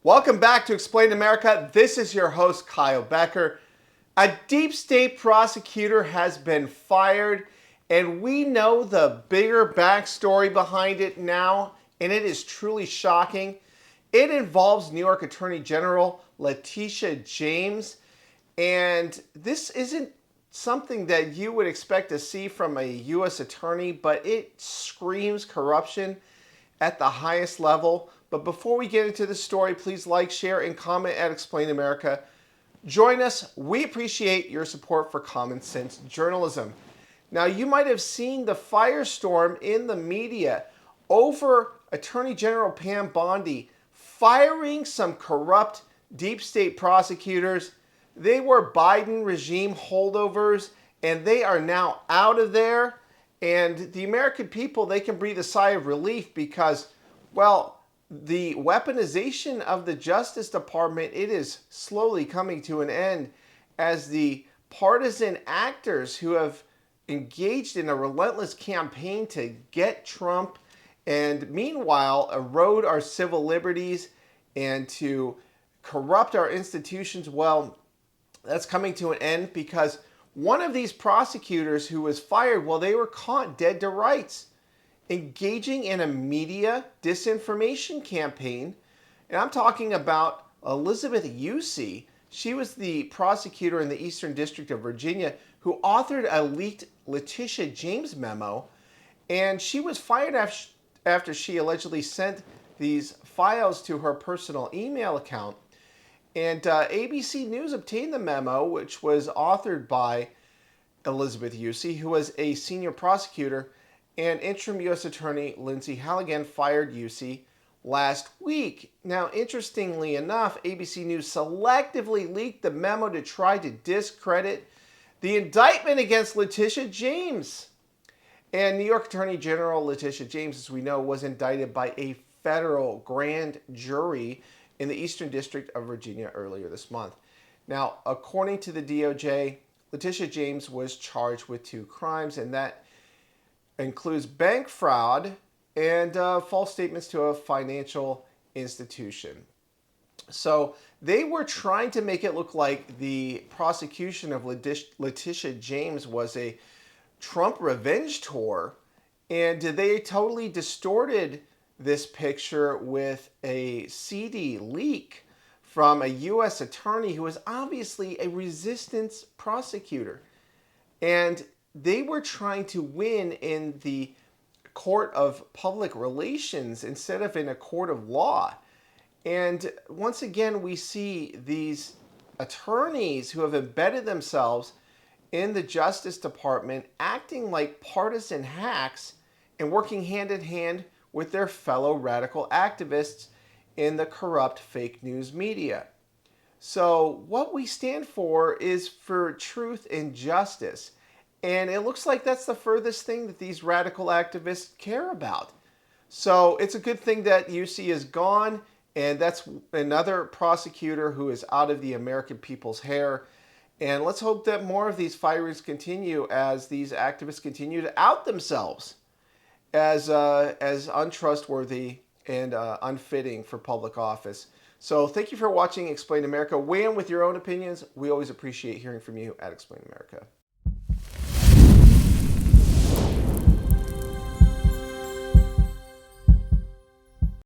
Welcome back to Explain America. This is your host, Kyle Becker. A deep state prosecutor has been fired, and we know the bigger backstory behind it now, and it is truly shocking. It involves New York Attorney General Letitia James, and this isn't something that you would expect to see from a U.S. attorney, but it screams corruption at the highest level. But before we get into the story, please like, share, and comment at Explain America. Join us. We appreciate your support for common sense journalism. Now, you might have seen the firestorm in the media over Attorney General Pam Bondi firing some corrupt deep state prosecutors. They were Biden regime holdovers, and they are now out of there. And the American people, they can breathe a sigh of relief because, well, the weaponization of the Justice Department, it is slowly coming to an end as the partisan actors who have engaged in a relentless campaign to get Trump and meanwhile erode our civil liberties and to corrupt our institutions, well, that's coming to an end because one of these prosecutors who was fired, well, they were caught dead to rights, engaging in a media disinformation campaign. And I'm talking about Elizabeth Yusi. She was the prosecutor in the Eastern District of Virginia who authored a leaked Letitia James memo. And she was fired after she allegedly sent these files to her personal email account. And ABC News obtained the memo, which was authored by Elizabeth Yusi, who was a senior prosecutor, and interim U.S. Attorney Lindsay Halligan fired Yusi last week. Now, interestingly enough, ABC News selectively leaked the memo to try to discredit the indictment against Letitia James. And New York Attorney General Letitia James, as we know, was indicted by a federal grand jury in the Eastern District of Virginia earlier this month. Now, according to the DOJ, Letitia James was charged with 2 crimes, and that includes bank fraud and false statements to a financial institution. So they were trying to make it look like the prosecution of Letitia James was a Trump revenge tour, and they totally distorted this picture with a CD leak from a U.S. attorney who was obviously a resistance prosecutor. And they were trying to win in the court of public relations instead of in a court of law. And once again, we see these attorneys who have embedded themselves in the Justice Department acting like partisan hacks and working hand in hand with their fellow radical activists in the corrupt fake news media. So what we stand for is for truth and justice. And it looks like that's the furthest thing that these radical activists care about. So it's a good thing that UC is gone, and that's another prosecutor who is out of the American people's hair. And let's hope that more of these firings continue as these activists continue to out themselves as untrustworthy and unfitting for public office. So thank you for watching Explain America. Weigh in with your own opinions. We always appreciate hearing from you at Explain America.